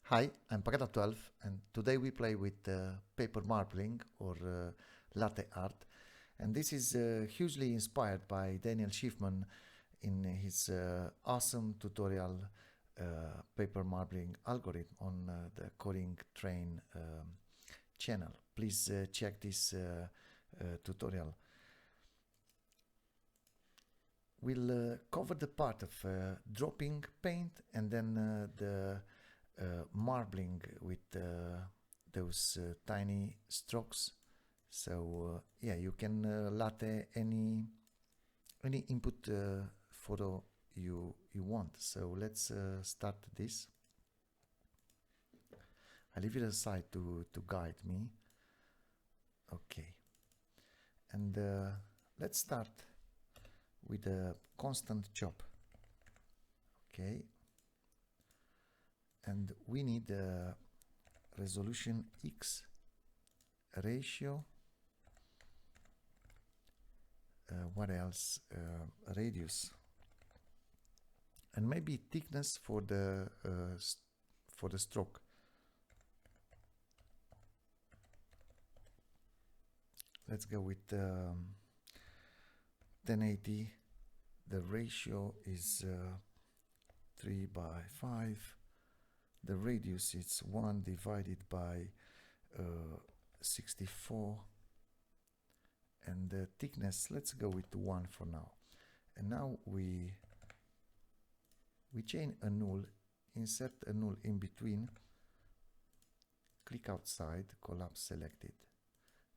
Hi, I'm Pagata12 and today we play with paper marbling or latte art, and this is hugely inspired by Daniel Shiffman in his awesome tutorial paper marbling algorithm on the Coding Train channel. Please check this tutorial. We'll cover the part of dropping paint and then the marbling with those tiny strokes. So yeah, you can latte any input photo you want. So let's start this. I leave it aside to guide me. Okay, and let's start with a constant chop. Okay, and we need a resolution X ratio. What else? Radius, and maybe thickness for the stroke. Let's go with 1080. The ratio is 3/5. The radius is 1 divided by 64. And the thickness, let's go with 1 for now. And now we chain a null, insert a null in between, click outside, collapse selected.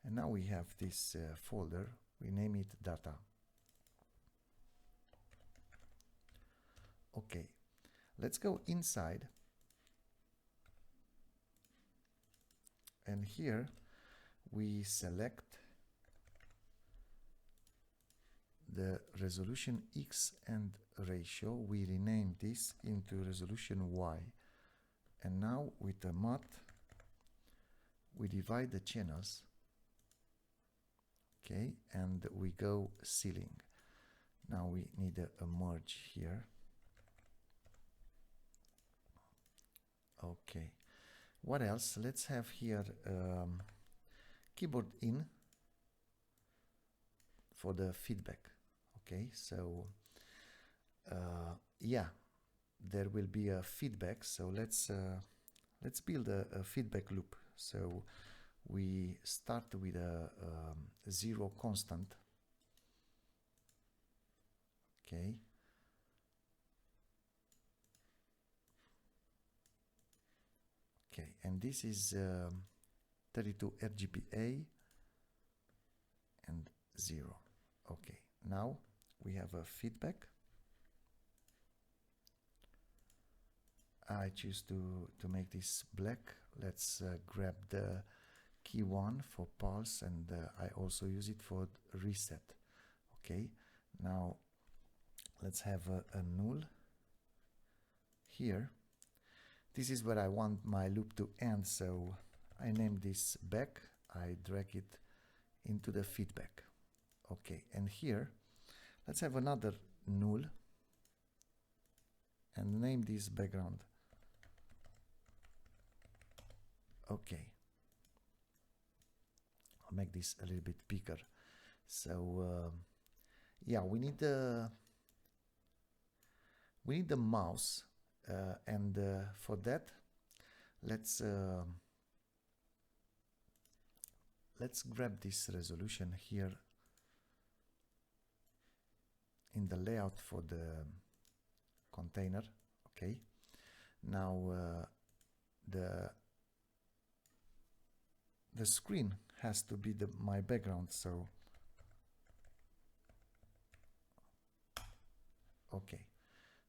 And now we have this folder, we name it data. Okay, let's go inside. And here we select the resolution X and ratio. We rename this into resolution Y. And now with the mat, we divide the channels. Okay, and we go ceiling. Now we need a merge here. Okay, what else? Let's have here keyboard in for the feedback. Okay, so yeah, there will be a feedback. So let's build a feedback loop. So we start with a 0 constant. Okay. Okay, and this is 32 RGBA and 0. Okay, now we have a feedback. I choose to make this black. Let's grab the key 1 for pulse, and I also use it for reset. Okay, now let's have a null here. This is where I want my loop to end, so I name this back. I drag it into the feedback. Okay, and here let's have another null and name this background. Okay, I'll make this a little bit bigger. So yeah, we need the mouse, and for that let's grab this resolution here in the layout for the container. Okay, now the screen has to be my background, so okay,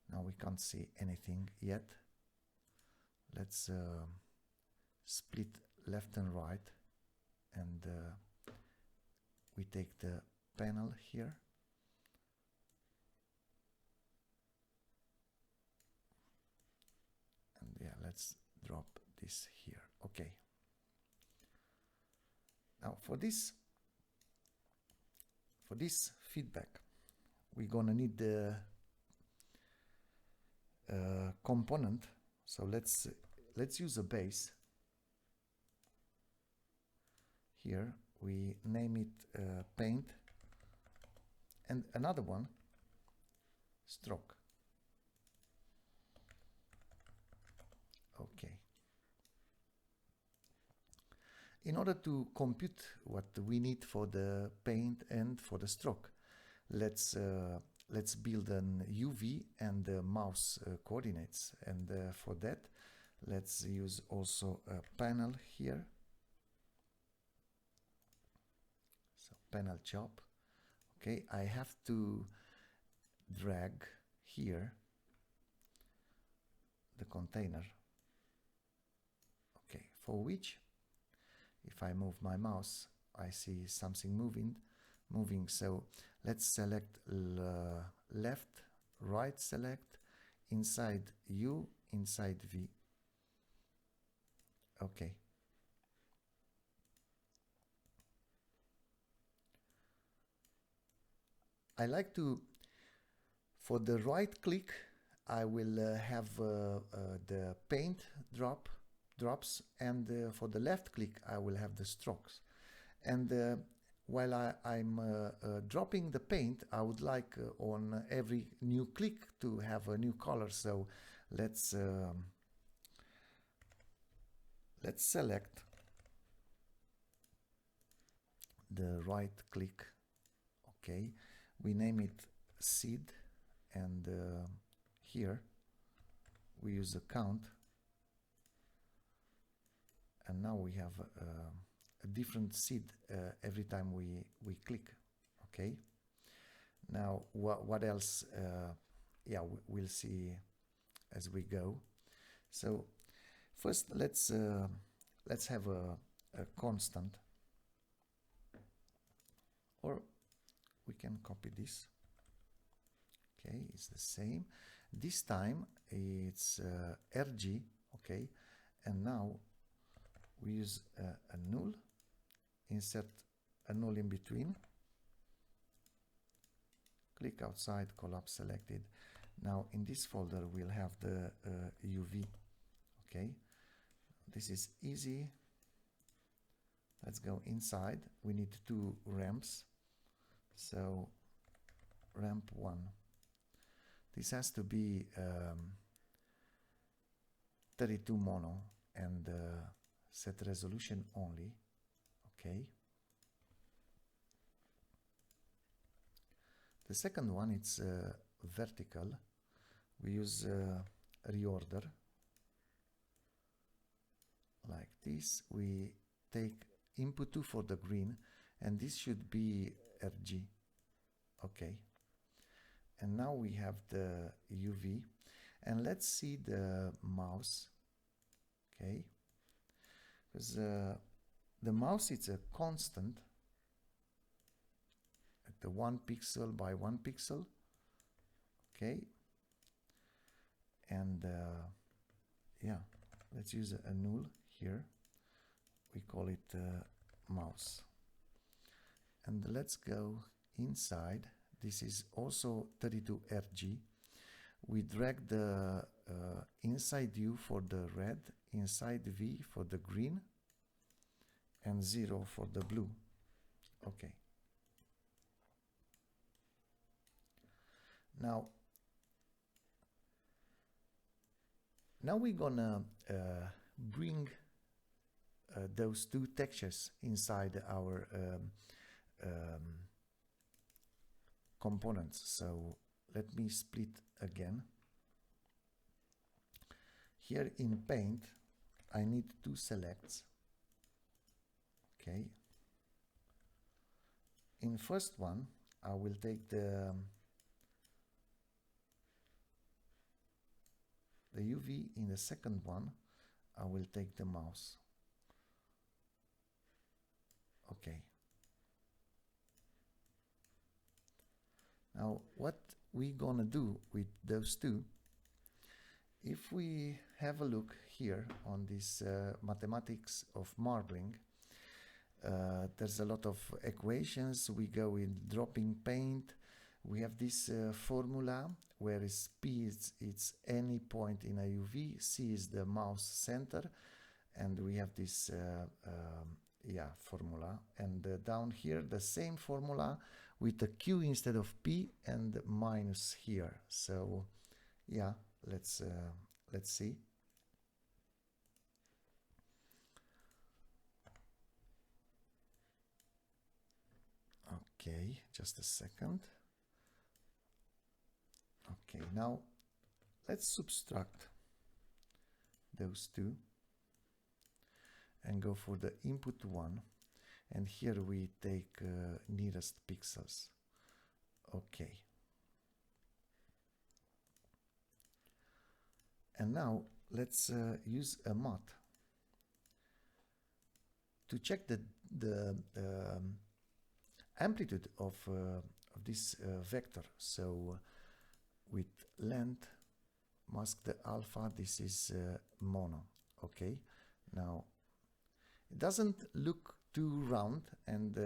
now we can't see anything yet. Let's split left and right, and we take the panel here. And yeah, let's drop this here. Okay. Now for this feedback, we're gonna need the component. So let's let's use a base. Here we name it paint, and another one stroke. Okay. In order to compute what we need for the paint and for the stroke, let's build an UV and mouse coordinates, and for that let's use also a panel here. So panel chop. Okay, I have to drag here the container. Okay, for which if I move my mouse I see something moving, so let's select left, right select, inside U, inside V. Okay. I like to, for the right click, I will have the paint drops, and for the left click I will have the strokes. And while I'm dropping the paint, I would like on every new click to have a new color. So let's select the right click. Okay, we name it seed, and here we use a count, and now we have a different seed every time we click. Okay, now what else? Yeah, we'll see as we go. So first let's have a constant, or we can copy this. Okay, it's the same. This time it's RG. Okay, and now we use a null, insert a null in between, click outside, collapse selected. Now in this folder we'll have the UV. Okay, this is easy. Let's go inside. We need 2 ramps, so ramp 1. This has to be 32 mono and set resolution only. Okay. The second one, it's vertical. We use reorder like this. We take input 2 for the green, and this should be RG. Okay. And now we have the UV, and let's see the mouse. Okay, because the mouse, it's a constant at the 1 pixel by 1 pixel. Okay, and yeah, let's use a null here. We call it mouse, and let's go inside. This is also 32 RG. We drag the inside U for the red, inside V for the green, and 0 for the blue. Okay. Now we're gonna bring those 2 textures inside our components. So let me split again. Here in paint I need 2 selects. Okay, in first one I will take the UV. In the second one I will take the mouse. Okay. Now what we're gonna do with those 2, if we have a look here on this mathematics of marbling, there's a lot of equations. We go in dropping paint, we have this formula where is P is it's any point in a UV, C is the mouse center, and we have this formula, and down here the same formula with a Q instead of P and minus here. So yeah, let's see. Okay, just a second. Okay, now let's subtract those two and go for the input one, and here we take nearest pixels. Okay, and now let's use a mod to check the amplitude of this vector. So with length, mask the alpha, this is mono. Okay, now it doesn't look too round, and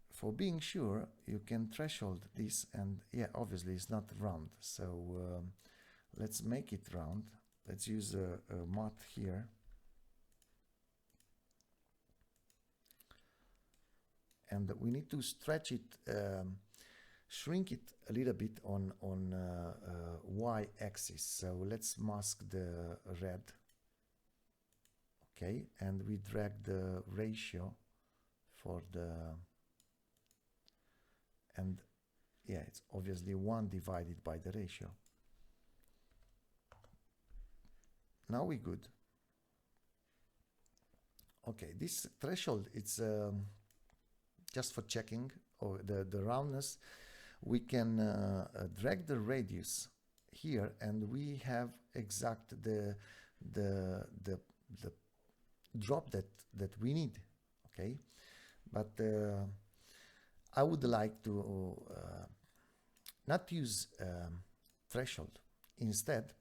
for being sure you can threshold this, and yeah, obviously it's not round, so let's make it round. Let's use a mod here, and we need to stretch it, shrink it a little bit on y-axis. So let's mask the red. Okay, and we drag the ratio for the, and yeah, it's obviously 1 divided by the ratio. Now we're good. Okay, this threshold, it's just for checking the roundness. We can drag the radius here, and we have exact the drop that we need. Okay, but I would like to not use threshold. Instead,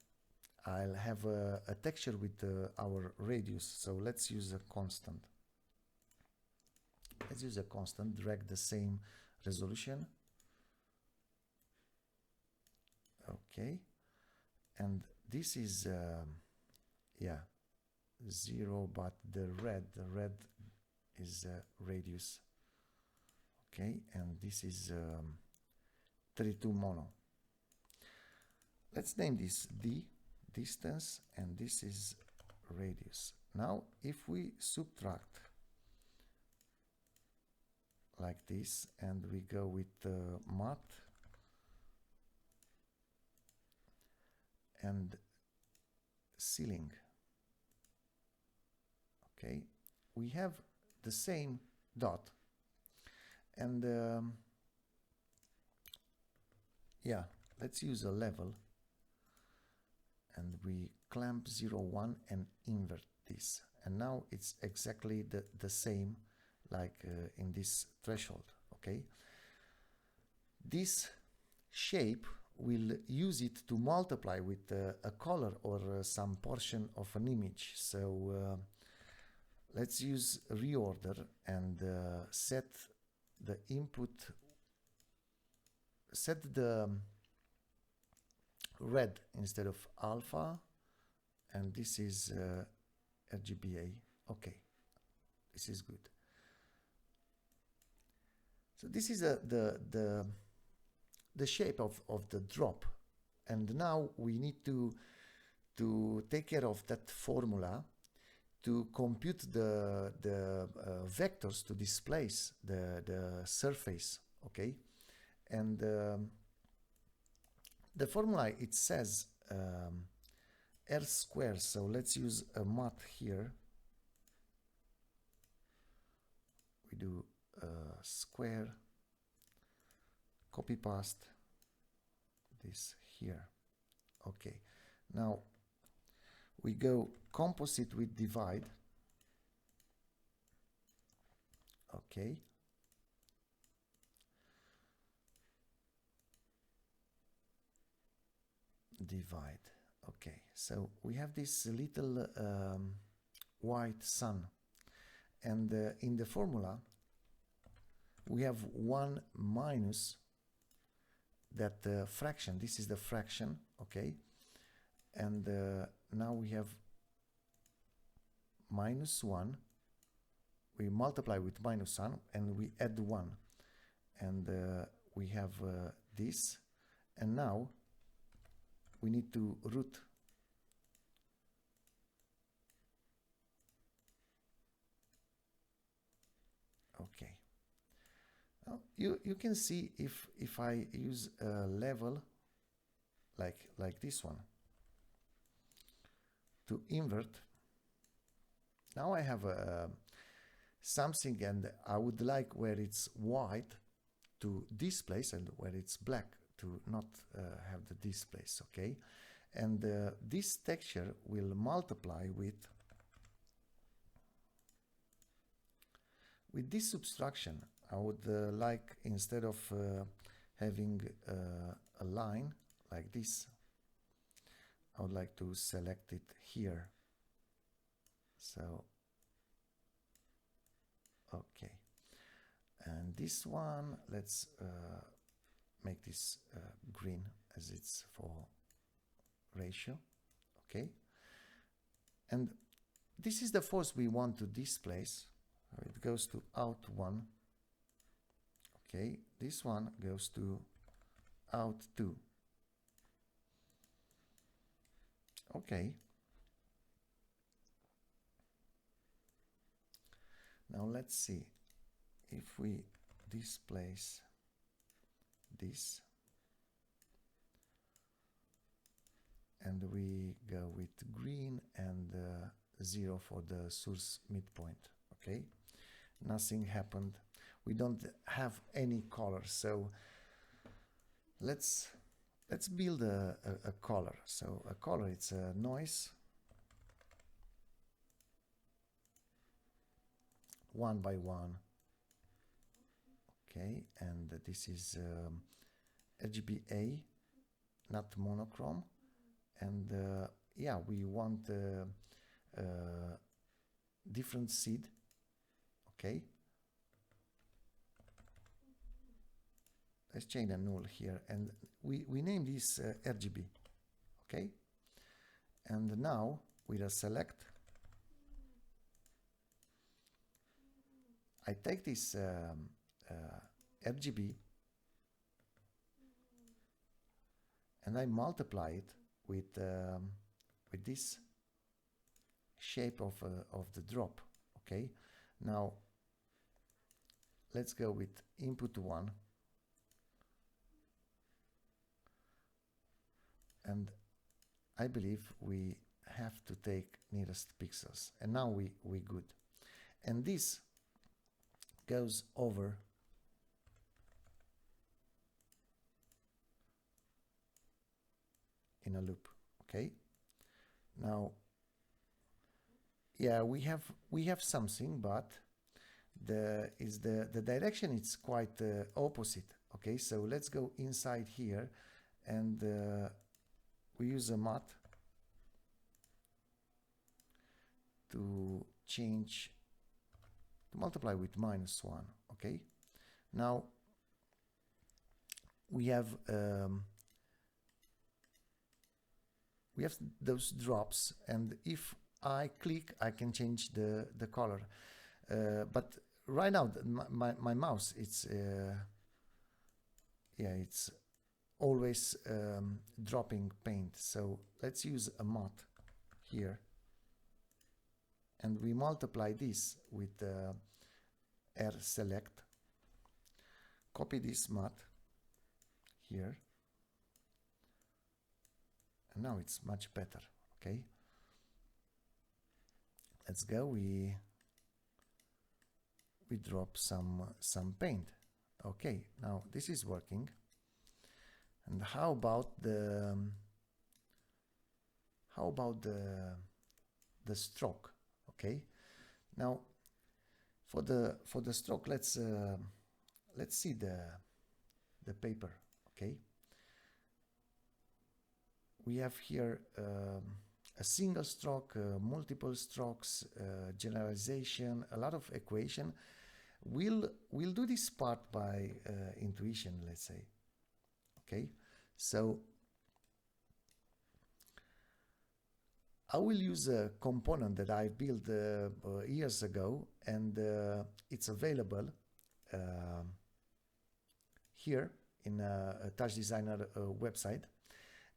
I'll have a texture with our radius, so let's use a constant. Let's use a constant, drag the same resolution. Okay, and this is yeah, 0, but the red is radius. Okay, and this is 32 mono. Let's name this D, distance, and this is radius. Now if we subtract like this, and we go with math and ceiling, okay, we have the same dot, and yeah, let's use a level, and we clamp 0, 1 and invert this, and now it's exactly the same like in this threshold. Okay, this shape will use it to multiply with a color or some portion of an image. So let's use reorder and set the input, set the red instead of alpha, and this is RGBA. Okay, this is good. So this is the shape of the drop, and now we need to take care of that formula to compute the vectors to displace the surface. Okay, and the formula, it says r squared, so let's use a mod here. We do square, copy paste this here. Okay, now we go composite with divide. Okay, divide. Okay, so we have this little white sun, and in the formula we have 1 minus that fraction. This is the fraction, okay? And now we have minus 1. We multiply with minus 1 and we add 1. And we have this. And now we need to root. Okay. Now you can see if I use a level like this one to invert. Now I have something, and I would like where it's white to displace and where it's black to not have the displace, okay? And this texture will multiply with this subtraction. I would like, instead of having a line like this, I would like to select it here. So, okay. And this one, let's make this green as it's for ratio, okay? And this is the force we want to displace. It goes to out 1. Okay, this one goes to out 2. Okay. Now let's see if we displace this and we go with green and 0 for the source midpoint. Okay, nothing happened. We don't have any color, so let's build a color. So a color, it's a noise, 1 by 1. Okay, and this is RGBA, not monochrome. And yeah, we want different seed. Okay, let's change the null here, and we name this RGB. Okay, and now with a select, I take this RGB and I multiply it with this shape of the drop. Okay, now let's go with input 1, and I believe we have to take nearest pixels, and now we good. And this goes over in a loop. Okay, now yeah, we have something, but the direction is quite opposite. Okay, so let's go inside here, and we use a mat to change, to multiply with -1. Okay, now we have those drops, and if I click, I can change the color. But right now, my mouse, it's yeah, it's always dropping paint. So let's use a mat here, and we multiply this with R select. Copy this mat here, and now it's much better. Okay, let's go. We drop some paint. Okay, now this is working. And how about the stroke? Okay, now for the stroke, let's see the paper. Okay, we have here a single stroke, multiple strokes, generalization, a lot of equation. We'll do this part by intuition, let's say. Okay, so I will use a component that I built years ago, and it's available here in a TouchDesigner website.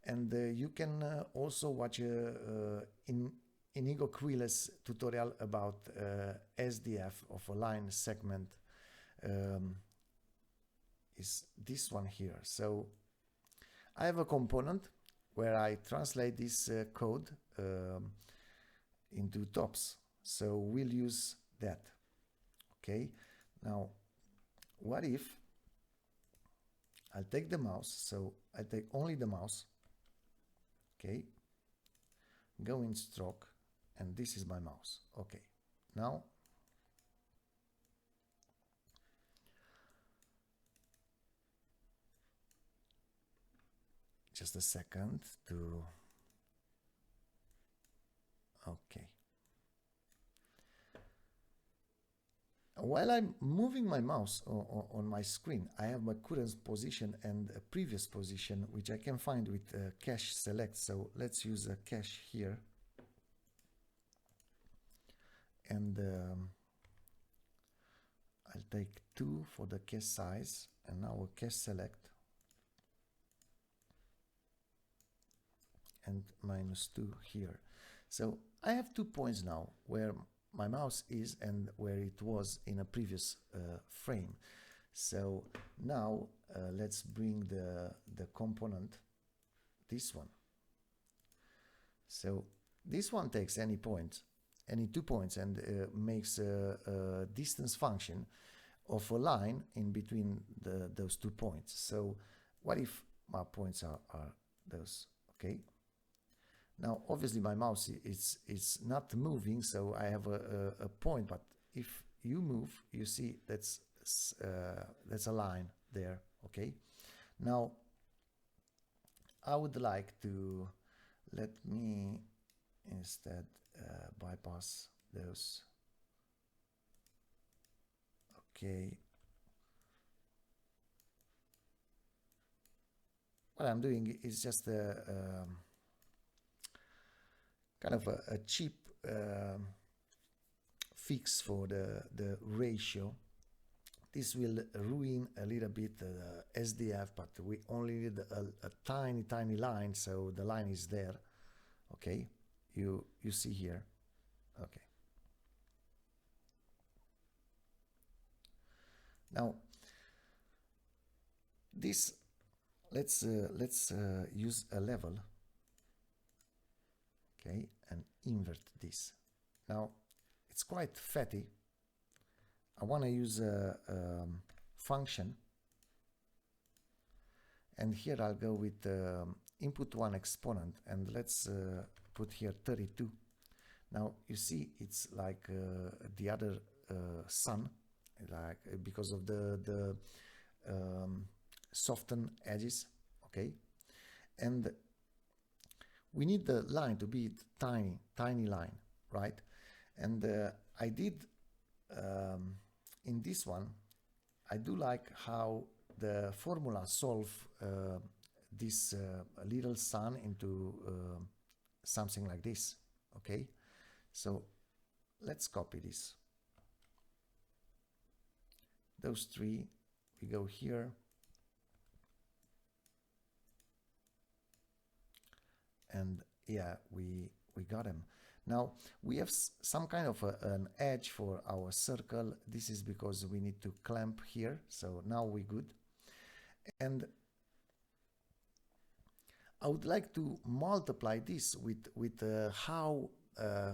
And you can also watch Inigo Quiles tutorial about SDF of a line segment. Is this one here. So I have a component where I translate this code into tops. So we'll use that. Okay. Now, what if I'll take the mouse? So I take only the mouse. Okay. Go in stroke, and this is my mouse. Okay. Now just a second to, okay. While I'm moving my mouse on my screen, I have my current position and a previous position, which I can find with cache select. So let's use a cache here. And I'll take 2 for the cache size, and now a cache select. And -2 here. So I have 2 points now where my mouse is and where it was in a previous frame. So now let's bring the component, this one. So this one takes any point, any 2 points, and makes a distance function of a line in between those 2 points. So what if my points are those? Okay. Now, obviously, my mouse is not moving, so I have a point. But if you move, you see that's a line there. Okay. Now, I would like to let me instead bypass those. Okay. What I'm doing is just kind of a cheap fix for the ratio. This will ruin a little bit SDF, but we only need a tiny line, so the line is there. Okay, you see here. Okay. Now this, let's use a level. Okay, and invert this. Now it's quite fatty. I want to use a function, and here I'll go with input 1 exponent, and let's put here 32. Now you see it's like the other sun, like because of the softened edges. Okay, and we need the line to be tiny line, right? And I did in this one, I do like how the formula solve this little sun into something like this. Okay, so let's copy this. Those 3, we go here. And yeah, we got him. Now we have some kind of an edge for our circle. This is because we need to clamp here. So now we're good. And I would like to multiply this with how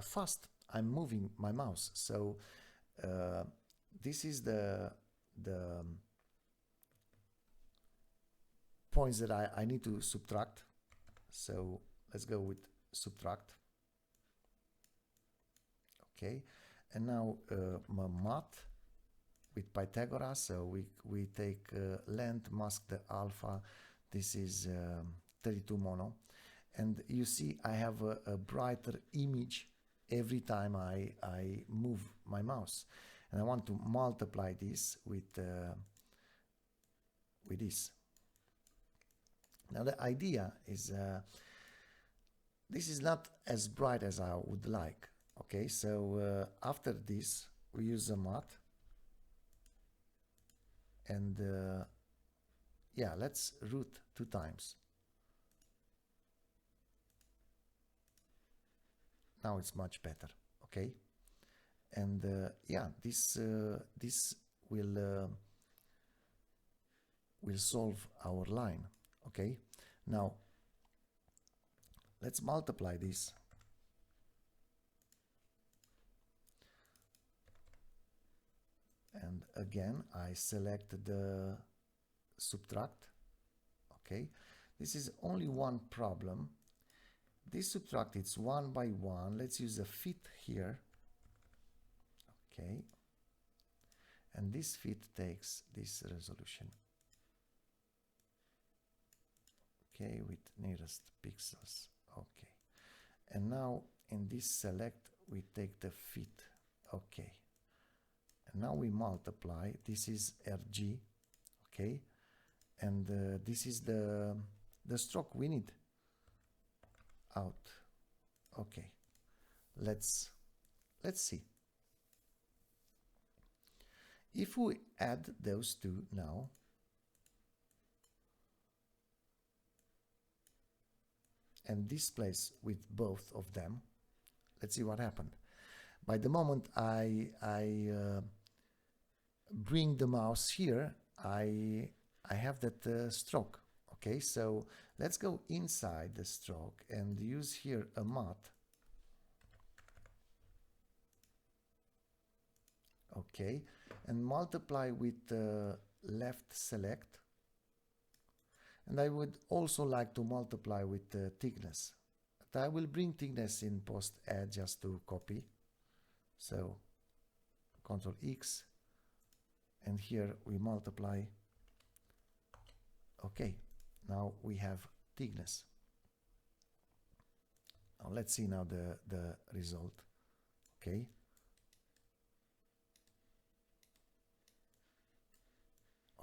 fast I'm moving my mouse. So this is the points that I need to subtract. So let's go with subtract. Okay, and now my math with Pythagoras. So we take length, mask the alpha. This is 32 mono, and you see I have a brighter image every time I move my mouse. and I want to multiply this with this. Now the idea is this is not as bright as I would like. Okay, so after this we use a matte, and yeah, let's root 2 times. Now it's much better. Okay, and yeah, this will solve our line. Okay, now let's multiply this. And again, I select the subtract. Okay, this is only one problem. This subtract, it's 1 by 1. Let's use a fit here. Okay, and this fit takes this resolution. Okay, with nearest pixels. Okay, and now in this select we take the fit. Okay, and now we multiply. This is RG. Okay, and this is the stroke we need out. Okay, let's see. If we add those two now, and displace with both of them, let's see what happened. By the moment I bring the mouse here, I have that stroke. Okay, so let's go inside the stroke and use here a matte. Okay, and multiply with the left select. And I would also like to multiply with the thickness. But I will bring thickness in post add just to copy. So Ctrl X, and here we multiply. Okay, now we have thickness. Now let's see now the result. Okay.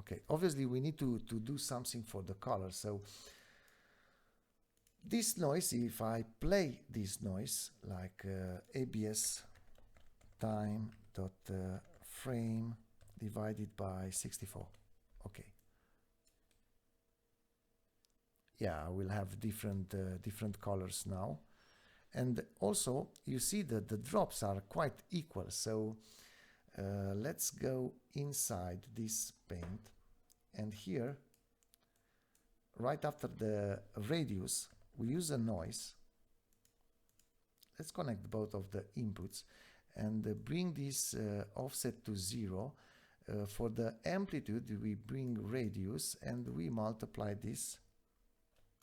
Okay, obviously we need to do something for the color. So this noise, if I play this noise like ABS time dot frame divided by 64. Okay. Yeah, I will have different colors now. And also you see that the drops are quite equal. So let's go inside this paint, and here right after the radius we use a noise. Let's connect both of the inputs and bring this offset to 0. For the amplitude we bring radius and we multiply this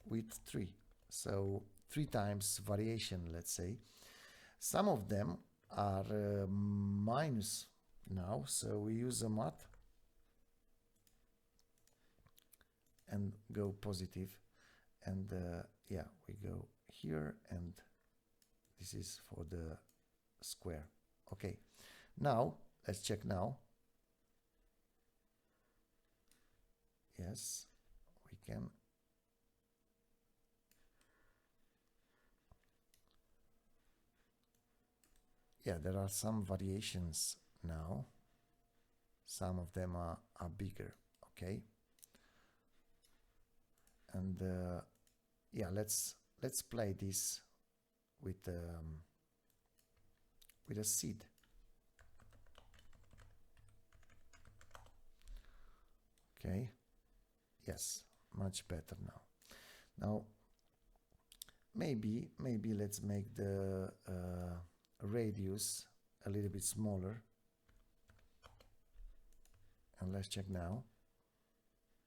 with 3, so 3 times variation, let's say. Some of them are minus now, so we use a matte and go positive, and yeah, we go here, and this is for the square. Okay, now let's check now. Yes, we can. Yeah, there are some variations now. Some of them are bigger. Okay, and yeah, let's play this with a seed. Okay, yes, much better now. Now maybe let's make the radius a little bit smaller, and let's check now.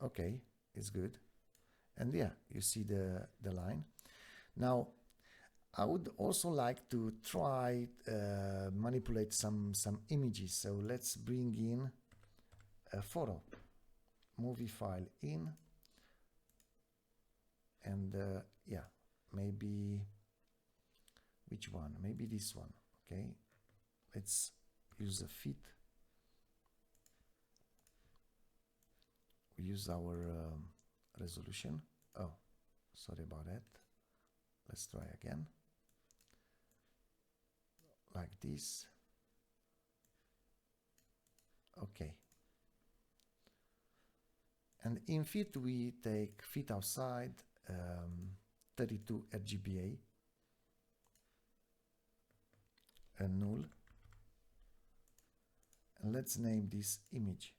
Okay, it's good, and yeah, you see the line. Now I would also like to try manipulate some images, so let's bring in a photo movie file in, and yeah, maybe which one? Maybe this one. Okay, let's use a fit. use our resolution. Oh, sorry about that. Let's try again. Like this. Okay. And in fit we take fit outside 32 RGBA and null. And let's name this image.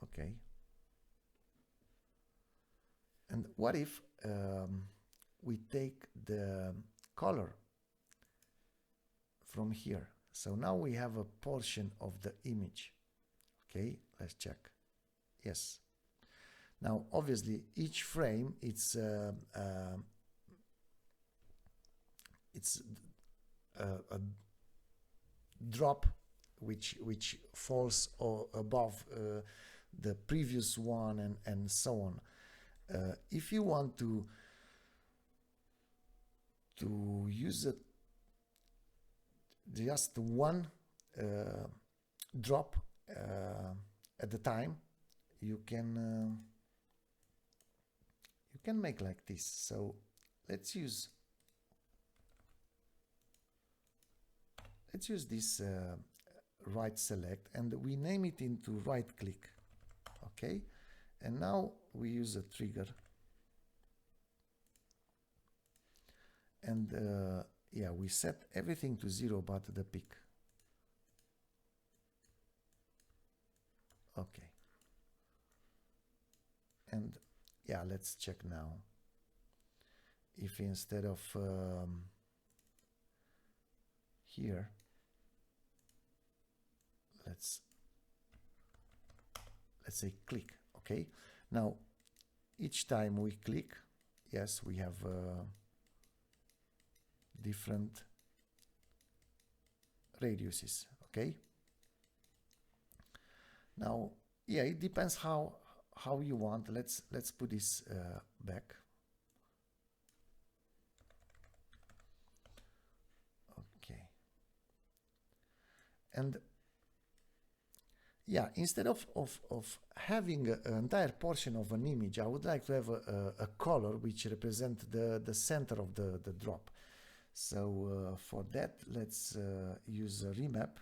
Okay. And what if we take the color from here? So now we have a portion of the image. Okay, let's check. Yes. Now, obviously, each frame it's a drop which falls above the previous one and so on. If you want to use it just one drop at a time, you can make like this. So let's use this right select, and we name it into right click. Okay, and now we use a trigger, and yeah, we set everything to 0 but the peak. Okay, and yeah, let's check now if instead of here, let's say click. Okay, now each time we click, yes, we have different radiuses. Okay, now yeah, it depends how you want. Let's put this back. Okay, and yeah, instead of having an entire portion of an image, I would like to have a color which represents the center of the drop. So for that, let's use a remap,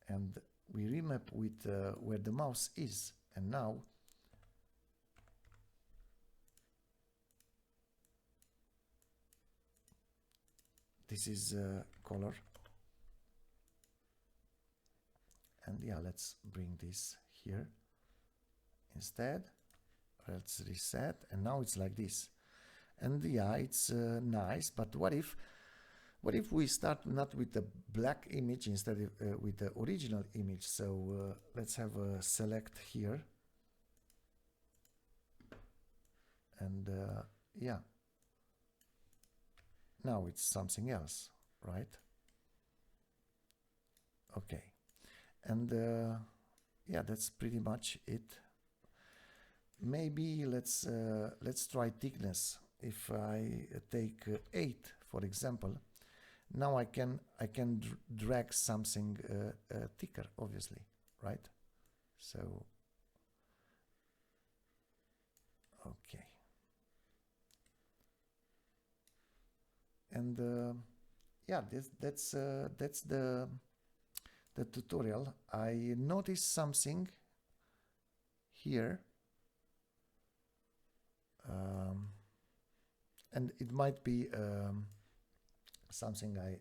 and we remap with where the mouse is, and now this is color. And yeah, let's bring this here instead. Let's reset, and now it's like this. And yeah, it's nice, but what if we start not with the black image, instead with the original image? So let's have a select here, and yeah, now it's something else, right? Okay, and yeah, that's pretty much it. Maybe let's try thickness. If I take 8, for example, now I can drag something thicker, obviously, right? So okay, and yeah, that's the tutorial. I noticed something here, and it might be something I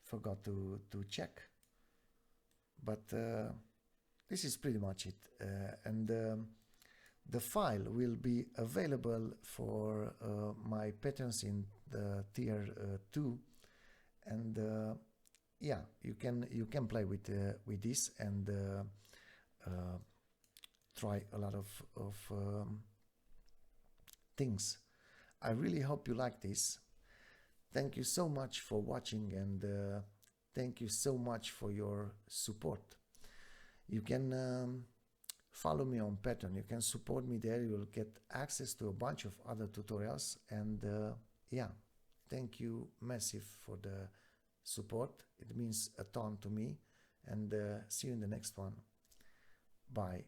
forgot to check, but this is pretty much it, and the file will be available for my patrons in the tier 2, and yeah, you can play with this and try a lot of things. I really hope you like this. Thank you so much for watching, and thank you so much for your support. You can follow me on Patreon. You can support me there. You will get access to a bunch of other tutorials, and yeah, thank you massive for the support. It means a ton to me. And see you in the next one. Bye.